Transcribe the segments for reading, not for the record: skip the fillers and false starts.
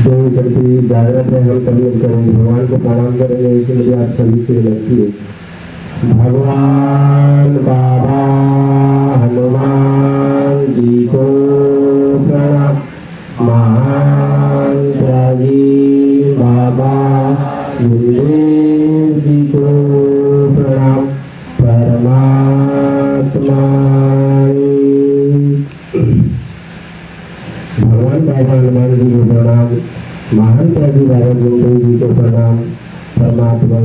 जो करके जागृत है हम सब लोग करेंगे, भगवान को प्रणाम करेंगे। इसलिए आप सभी से विनती है, भगवान बाबा हनुमान जी को प्रणाम, महान त्यागी बाबा गुरुदेव जी को प्रणाम, परमात्मा भगवान बाबा हनुमान जी को प्रणाम, महान त्यागी बाबा गुरुदेव जी को प्रणाम, परमात्मा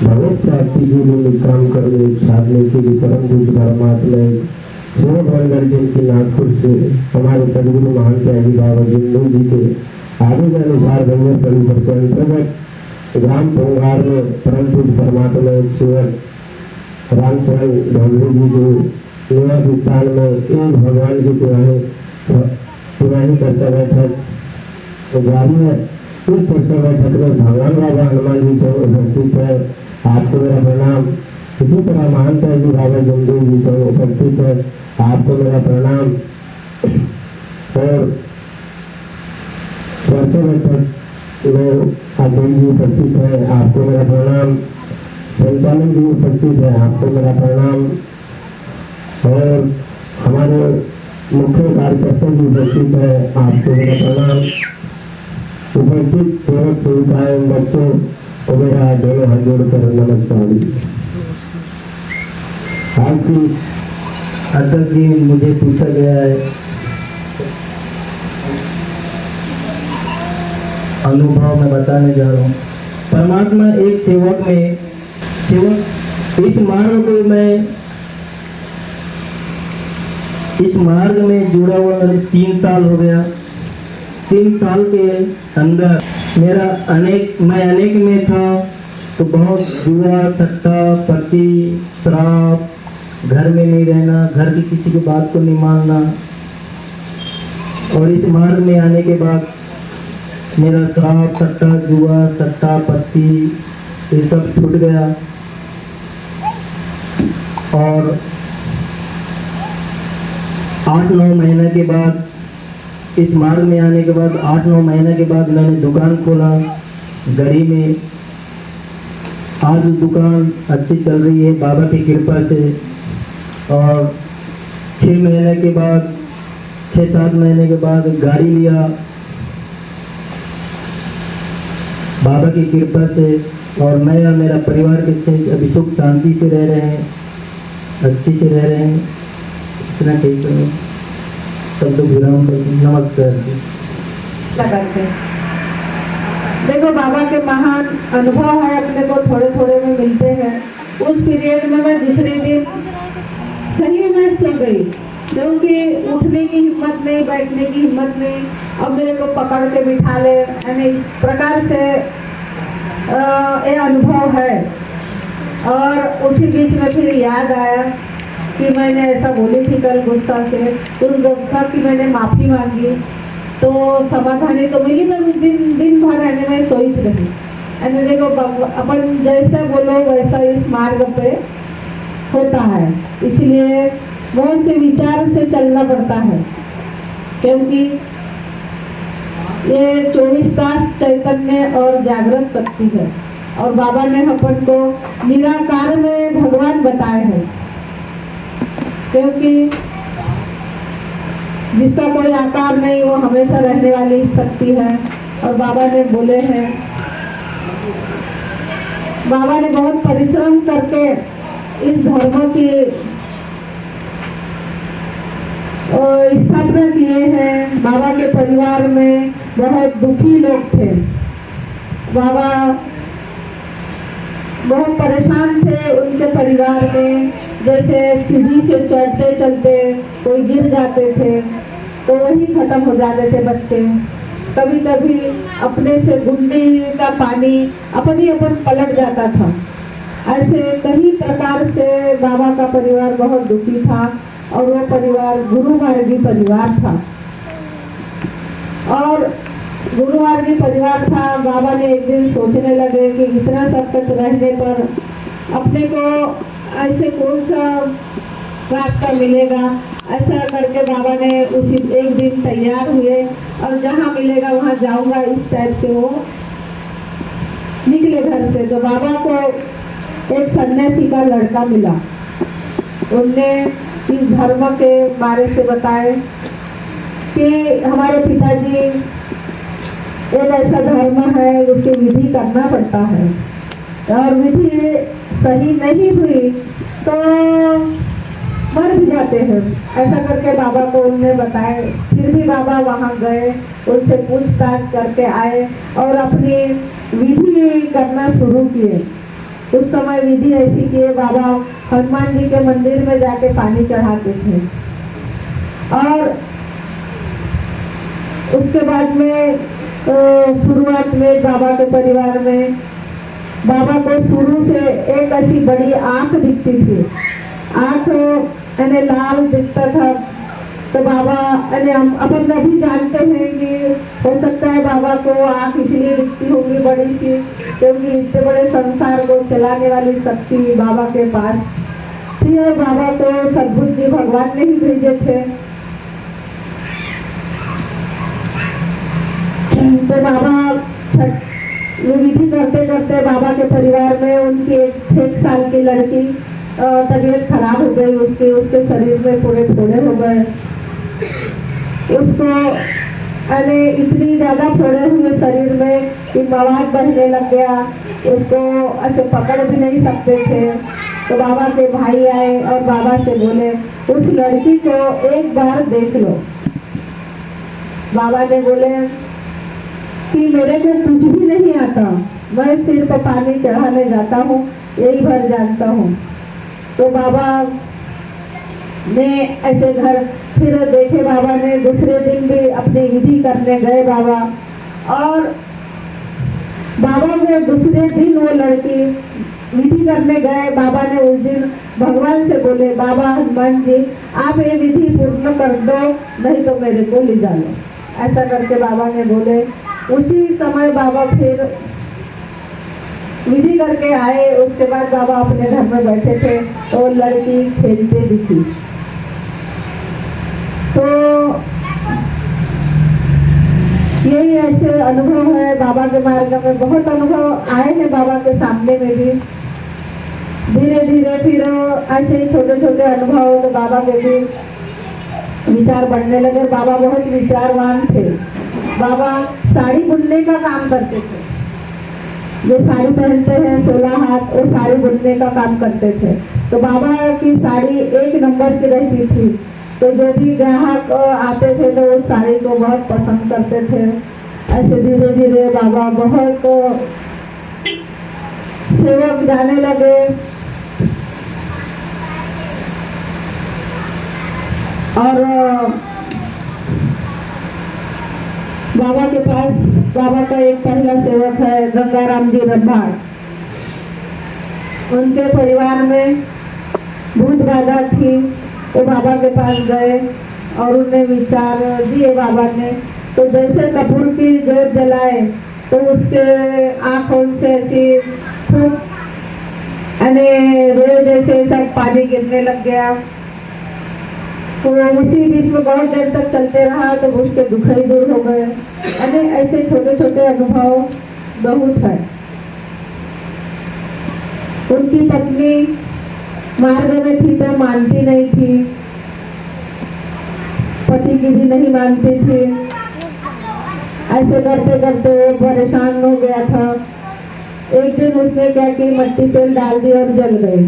भगवत प्राप्ति के लिए काम करने साधने के लिए परम पूज्य परमात्मा सूर्यभंडर जिनकी नागपुर से हमारे सदगुरु महान त्यागी बाबा गुरुदेव जी के आदेश अनुसार गंगा परिसर के अंतर्गत ग्राम पंगार में परम पूज्य परमात्मा सेवक रामचरण ढोलवे जी के निवास स्थान में एक भगवान की पुरानी चर्चा बैठक जारी है। इस चर्चा बैठक में भगवान बाबा हनुमान जी को उपस्थित है, आपको मेरा प्रणाम। इसी तरह महान त्यागी बाबा गुरुदेव जी को उपस्थित है, आपको मेरा प्रणाम। और चर्चा बैठक में अध्यक्ष जी उपस्थित है, आपको मेरा प्रणाम। संचालक जी उपस्थित है, आपको मेरा प्रणाम। और हमारे मुख्य कार्यकर्ता जी उपस्थित है, आपको मेरा प्रणाम। उपस्थित सेवक सेविकाएं बच्चों को मेरा दोनों हाथ जोड़कर नमस्कार। आज की अध्यक्ष जी मुझे पूछा गया है, अनुभव मैं बताने जा रहा हूँ। परमात्मा एक सेवक इस मार्ग में जुड़ा हुआ 3 साल हो गया। 3 साल के अंदर मैं अनेक में था, तो बहुत जुआ, सट्टा, पति, शराब, घर में नहीं रहना, घर की किसी की बात को नहीं मानना। और इस मार्ग में आने के बाद मेरा शराब, सट्टा, जुआ, सट्टा, पति ये सब छूट गया। और 8-9 महीने के बाद, इस मार्ग में आने के बाद 8-9 महीने के बाद मैंने दुकान खोला गढ़ी में। आज दुकान अच्छी चल रही है बाबा की कृपा से। और 6 महीने के बाद, 6-7 महीने के बाद गाड़ी लिया बाबा की कृपा से। और मैं और मेरा परिवार के साथ अभी सुख शांति से रह रहे हैं, अच्छी से रह रहे हैं। इतना ठीक है, सब तो विराम करते। नमस्कार जी। देखो बाबा के महान अनुभव है, अपने को थोड़े थोड़े में मिलते हैं। उस पीरियड में मैं दूसरे दिन सही में सो गई, क्योंकि उठने की हिम्मत नहीं, बैठने की हिम्मत नहीं। अब मेरे को पकड़ के बिठा ले, यानी इस प्रकार से ये अनुभव है। और उसी बीच में फिर याद आया कि मैंने ऐसा बोली थी कल गुस्सा से, उस गुस्सा की मैंने माफ़ी मांगी, तो समाधानी तो मिली। मैं उस दिन भर रहने में सोई रही। यानी देखो अपन जैसा बोलो वैसा इस मार्ग पे होता है, इसलिए बहुत से विचार से चलना पड़ता है, क्योंकि ये 24 तास चैतन्य और जागृत शक्ति है। और बाबा ने अपन को निराकार में भगवान बताए हैं, क्योंकि जिसका कोई आकार नहीं वो हमेशा रहने वाली शक्ति है। और बाबा ने बोले हैं, बाबा ने बहुत परिश्रम करके इस धर्म की स्थापना किए हैं। बाबा के परिवार में बहुत दुखी लोग थे, बाबा बहुत परेशान थे। उनके परिवार में जैसे सीढ़ी से चढ़ते चलते कोई गिर जाते थे तो वही खत्म हो जाते थे बच्चे। कभी कभी अपने से गुंडी का पानी अपन पलट जाता था। ऐसे कई प्रकार से बाबा का परिवार बहुत दुखी था। और वो परिवार गुरु मार्गी परिवार था। और गुरु मार्गी परिवार था। बाबा ने एक दिन सोचने लगे कि इतना सब कुछ रहने पर अपने को ऐसे कौन सा रास्ता मिलेगा। ऐसा करके बाबा ने उसी एक दिन तैयार हुए और जहाँ मिलेगा वहाँ जाऊँगा, इस टाइप से वो निकले घर से। तो बाबा को एक सन्यासी का लड़का मिला। उनने इस धर्म के बारे से बताए कि हमारे पिताजी एक ऐसा धर्म है उसकी विधि करना पड़ता है और विधि सही नहीं हुई तो मर भी जाते हैं। ऐसा करके बाबा को उन्होंने बताया। फिर भी बाबा वहाँ गए, उनसे पूछताछ करके आए और अपनी विधि करना शुरू किए। उस समय विधि ऐसी किए, बाबा हनुमान जी के मंदिर में जाके पानी चढ़ाते थे और उसके बाद में शुरुआत में बाबा के परिवार में बाबा को शुरू से एक ऐसी बड़ी आंख दिखती थी। आंख यानी लाल दिखता था। तो बाबा यानी हम अपन सभी जानते हैं कि हो सकता है बाबा को आंख इसलिए दिखती होगी बड़ी सी, क्योंकि इतने बड़े संसार को चलाने वाली शक्ति बाबा के पास थी और बाबा को सद्बुद्ध जी भगवान ने ही भेजे थे। तो बाबा विधि करते करते बाबा के परिवार में उनकी एक 6 साल की लड़की तबीयत खराब हो गई। उसके शरीर में थोड़े फोड़े हो गए। उसको अरे इतनी ज़्यादा फोड़े हुए शरीर में कि मवाद बहने लग गया। उसको ऐसे पकड़ भी नहीं सकते थे। तो बाबा के भाई आए और बाबा से बोले उस लड़की को एक बार देख लो। बाबा ने बोले कि मेरे को कुछ भी नहीं आता, मैं सिर पर पानी चढ़ाने जाता हूँ, यही भर जानता हूँ। तो बाबा ने ऐसे घर फिर देखे। बाबा ने दूसरे दिन भी अपनी विधि करने गए बाबा, और बाबा ने दूसरे दिन वो लड़की विधि करने गए। बाबा ने उस दिन भगवान से बोले बाबा हनुमान जी आप ये विधि पूर्ण कर दो, नहीं तो मेरे को ले जाओ। ऐसा करके बाबा ने बोले। उसी समय बाबा फिर विधि करके आए। उसके बाद बाबा अपने घर में बैठे थे तो लड़की खेलते दिखी। तो यही ऐसे अनुभव है बाबा के मार्ग में। बहुत अनुभव आए हैं बाबा के सामने में भी। धीरे धीरे फिर ऐसे ही छोटे छोटे अनुभव तो बाबा के भी विचार बढ़ने लगे। बाबा बहुत विचारवान थे। बाबा साड़ी बुनने का काम करते थे। जो साड़ी पहनते हैं 16 हाथ, वो साड़ी बुनने का काम करते थे। तो बाबा की साड़ी 1 नंबर की रहती थी। तो जो भी ग्राहक आते थे तो उस साड़ी को बहुत पसंद करते थे। ऐसे धीरे धीरे बाबा बहुत सेवक जाने लगे और बाबा के पास बाबा का एक पहला सेवक है गंगाराम जी रंभाड़। उनके परिवार में भूत बाधा थी। वो बाबा के पास गए और उन्हें विचार दिए बाबा ने। तो जैसे कपूर की जोत जलाए तो उसके आंखों से ऐसी खूब रोज जैसे सब पानी गिरने लग गया। तो उसी बीच में बहुत देर तक चलते रहा तो उसके दुख ही दूर हो गए। ऐसे छोटे छोटे अनुभव बहुत है। उनकी पत्नी मार्ग में थी तो मानती नहीं थी, पति की भी नहीं मानती थी। ऐसे करते करते वो परेशान हो गया था। एक दिन उसने क्या कि मट्टी तेल डाल दी और जल गई।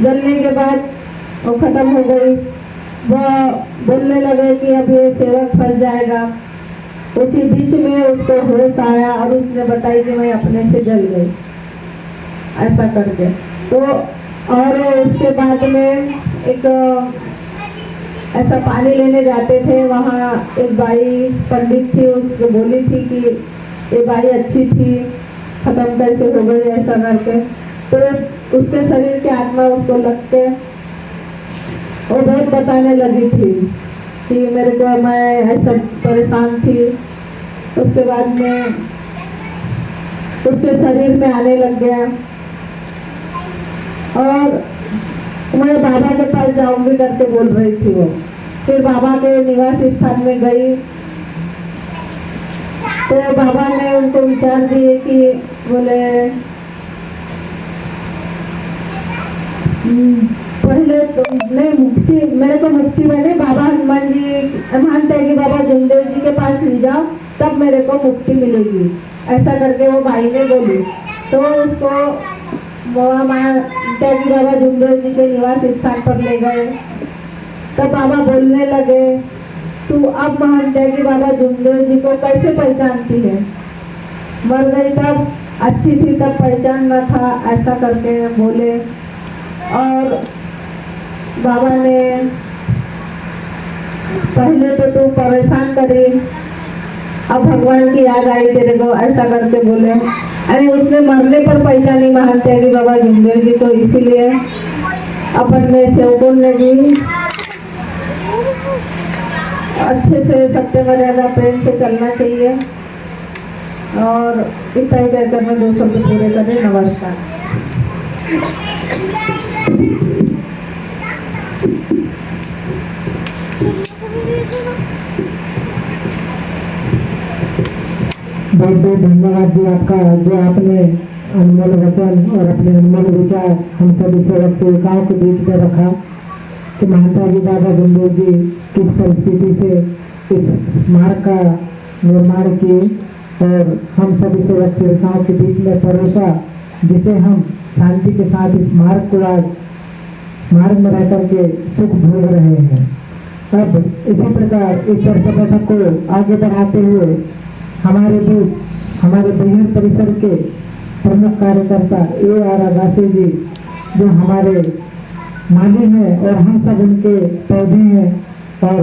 जलने के बाद वो खत्म हो गई। वह बोलने लगे कि अब ये सेवक फंस जाएगा। उसी बीच में उसको होश आया और उसने बताई कि मैं अपने से जल गई। ऐसा करके तो और उसके बाद में एक ऐसा पानी लेने जाते थे। वहाँ एक बाई पंडित थी, उसको बोली थी कि ये बाई अच्छी थी, खत्म कैसे हो गई ऐसा करके। तो उसके शरीर की आत्मा उसको लग के वो बहुत बताने लगी थी कि मेरे को मैं ऐसा परेशान थी। उसके बाद में उसके शरीर में आने लग गया और मैं बाबा के पास जाऊंगी करके बोल रही थी वो। फिर बाबा के निवास स्थान में गई तो बाबा ने उनको विचार दिए कि बोले पहले तो मैं मुक्ति, मेरे को मुक्ति मैंने बाबा हनुमान जी मानते हैं कि बाबा जुमदेव जी के पास ले जाओ तब मेरे को मुक्ति मिलेगी, ऐसा करके वो भाई ने बोली। तो उसको मानते हैं कि बाबा जुमदेव जी के निवास स्थान पर ले गए। तब बाबा बोलने लगे, तू अब मानते हैं कि बाबा जुमदेव जी को कैसे पहचानती है, मर गई तब अच्छी थी तब पहचान न था, ऐसा करके बोले। और बाबा ने पहले तो तू परेशान करी, अब भगवान की याद आई तेरे को, ऐसा करके बोले। अरे उसने मरने पर पहचानी मानते हैं कि बाबा जुमदेव जी को, इसीलिए अपन में सेवकों ने भी अच्छे से सत्य मर्यादा प्रेम से चलना चाहिए। और इतना ही कहकर मैं 2 शब्द पूरे करें। नमस्कार। बहुत बहुत धन्यवाद जी आपका, जो आपने अनमोल वचन और अपने अनमोल विचार हम सभी सेवक सेविकाओं के बीच में रखा कि महंता जी बाबा जुमदेव जी किस परिस्थिति से इस मार्ग का निर्माण किए और हम सभी सेवक सेविकाओं के बीच में परोसा, जिसे हम शांति के साथ इस मार्ग को आज मार्ग में रह करके सुख भोग रहे हैं। अब इसी प्रकार इस चर्चा बैठक को आगे बढ़ाते हुए हमारे बीच हमारे बहन परिसर के प्रमुख कार्यकर्ता A.R. अगासी जी, जो हमारे माली हैं और हम सब उनके पौधे हैं, और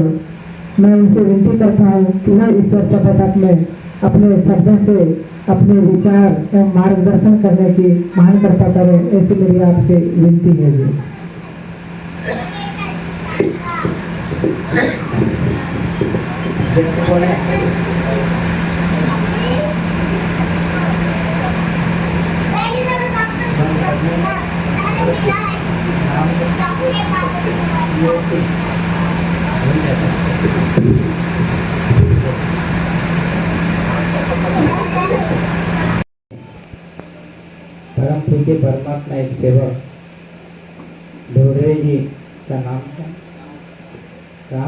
मैं उनसे विनती करता हूँ कि वह इस चर्चा बैठक में अपने शब्दों से अपने विचार एवं मार्गदर्शन करने की महान कृपा करें, ऐसी मेरी आपसे विनती है जी। परम पूज्य परमात्मा एक सेवक ढोडरे जी का नाम क्या?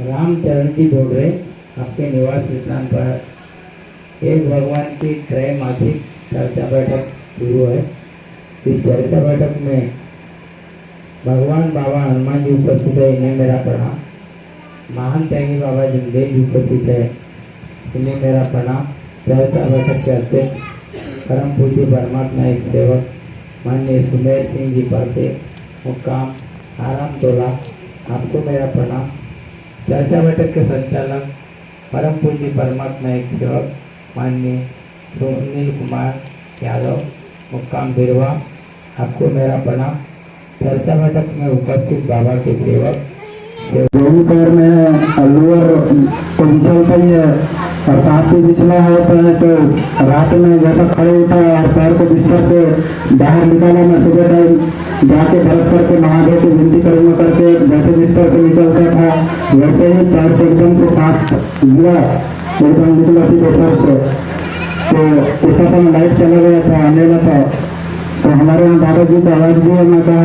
रामचरण जी ढोडरे आपके निवास स्थान पर एक भगवान की त्रैमासिक चर्चा बैठक शुरू है। इस चर्चा बैठक में भगवान बाबा हनुमान जी उपस्थित है, इन्हें मेरा प्रणाम। महान त्यागी बाबा जुमदेव जी उपस्थित है, इन्हें मेरा प्रणाम। चर्चा बैठक के अध्यक्ष परम पूज्य परमात्मा एक सेवक माननीय सुमेर सिंह जी पासे मुक्काम आराम टोला, आपको मेरा प्रणाम। चर्चा बैठक के संचालक परम पूज्य परमात्मा एक सेवक माननीय सुनील कुमार यादव मुक्काम बिरवा, आपको मेरा प्रणाम। चर्चा बैठक में उपस्थित बाबा के सेवक दोनों पैर में है और लोअर पोजिशन पर ही है और साथ ही बिछना होता है, तो रात में जैसा खड़े उठा और पैर को बिस्तर से बाहर निकाला, मैं सुबह टाइम जाके बरस करके महादेव की विनती करूँगा करके जैसे बिस्तर से निकलता था वैसे ही पैर से एकदम से साथ गिरा, एकदम निकला थी बिस्तर से। तो उस समय लाइट चला गया था, अंधेरा था, तो हमारे यहाँ दादाजी का आवाज भी है, मैं कहा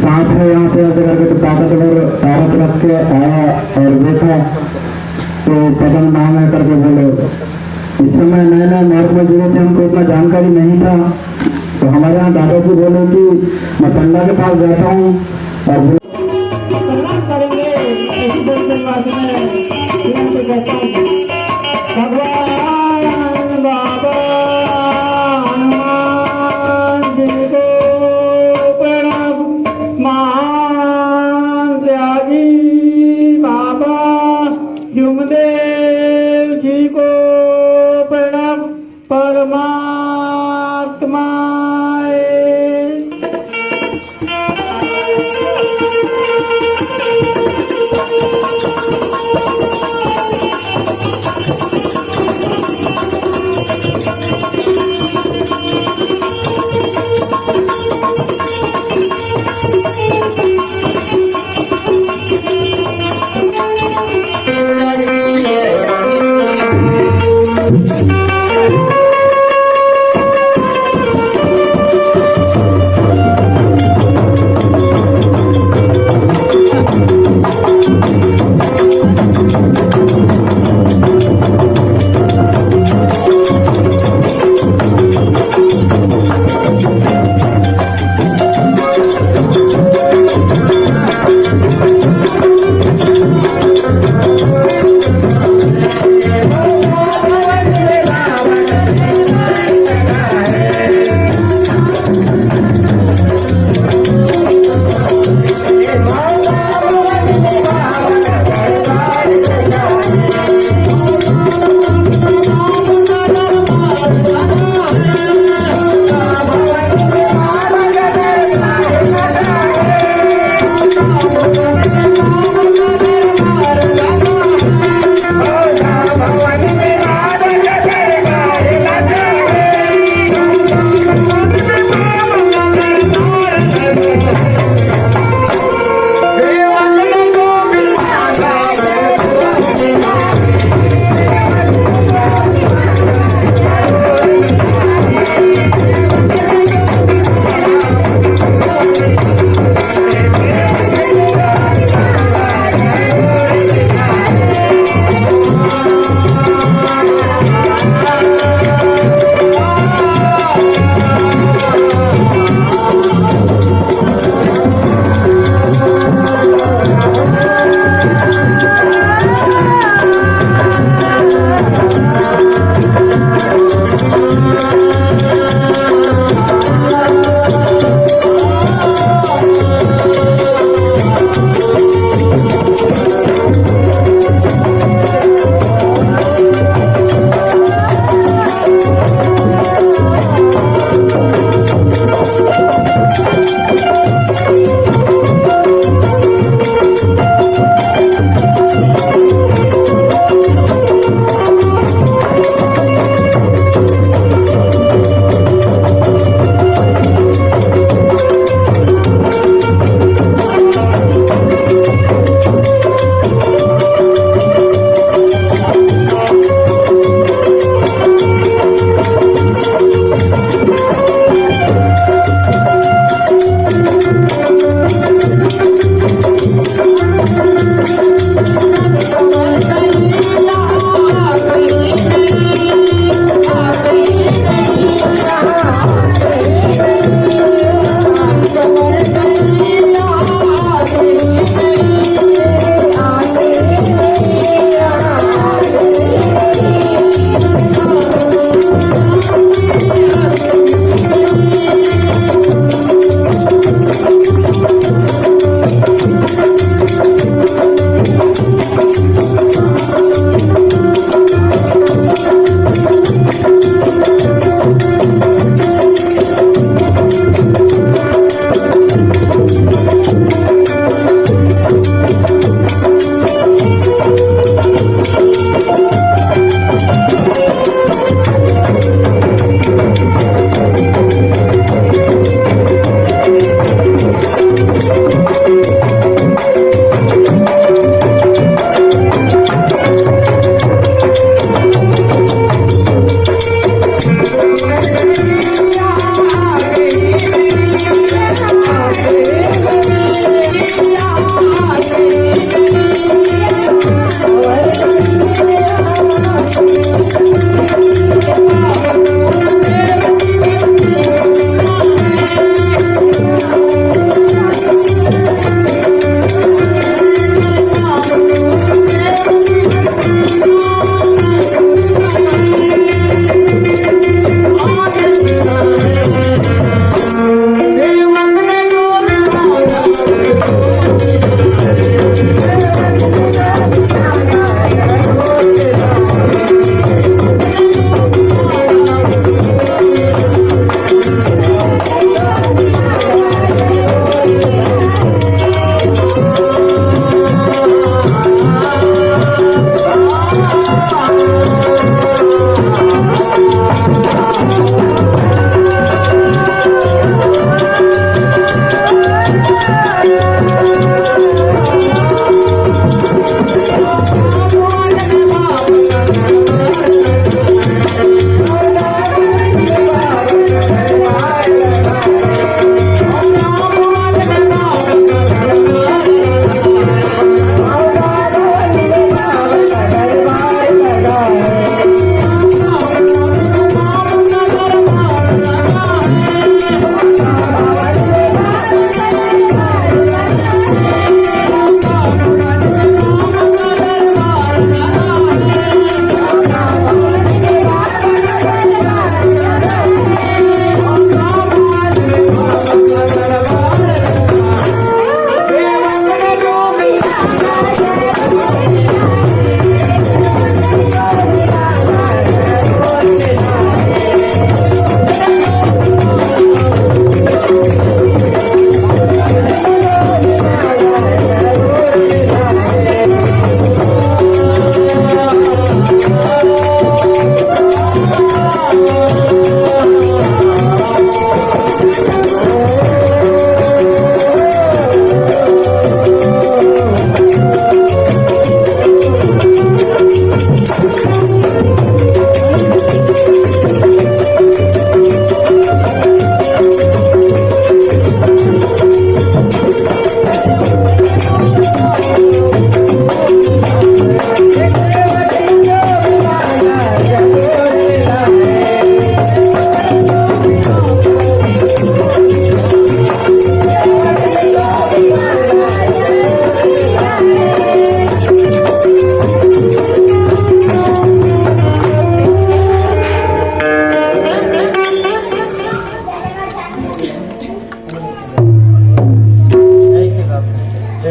सांप है यहाँ पे ऐसे करके, तो ताकतवर तारक रख के आया और देखा तो पतंग नाम है करके बोले। इस समय नए नए मार्ग में जुड़े थे, हमको इतना जानकारी नहीं था, तो हमारे यहाँ दादाजी बोले कि मैं पंडा के पास जाता हूँ और भगवान बाबा हनुमान जी को प्रणाम, महान त्यागी बाबा जुमदेव जी को प्रणाम। परमात्मा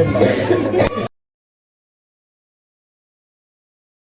झंडा